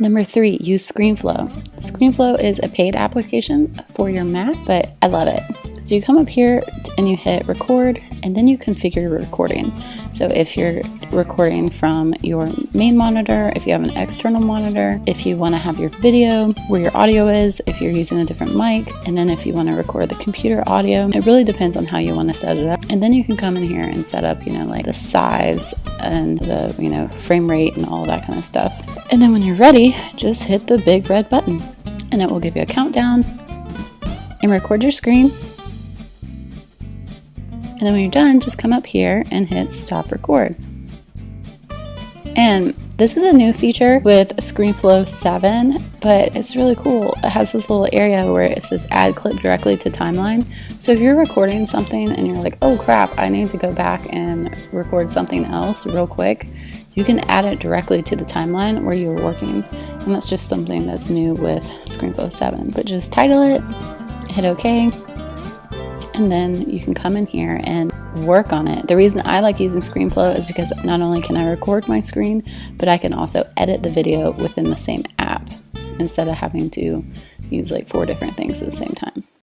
Number 3, use Screenflow. Screenflow is a paid application for your Mac, but I love it. So you come up here and you hit record, and then you configure your recording. So if you're recording from your main monitor, if you have an external monitor, if you want to have your video where your audio is, if you're using a different mic, and then if you want to record the computer audio, it really depends on how you want to set it up. And then you can come in here and set up, like the size and the, frame rate and all that kind of stuff. And then when you're ready, just hit the big red button and it will give you a countdown and record your screen. And then when you're done, just come up here and hit stop record. And this is a new feature with Screenflow 7, but it's really cool. It has this little area where it says add clip directly to timeline. So if you're recording something and you're like, oh crap, I need to go back and record something else real quick, you can add it directly to the timeline where you're working. And that's just something that's new with Screenflow 7. But just title it, hit OK, and then you can come in here and work on it. The reason I like using Screenflow is because not only can I record my screen, but I can also edit the video within the same app instead of having to use like 4 different things at the same time.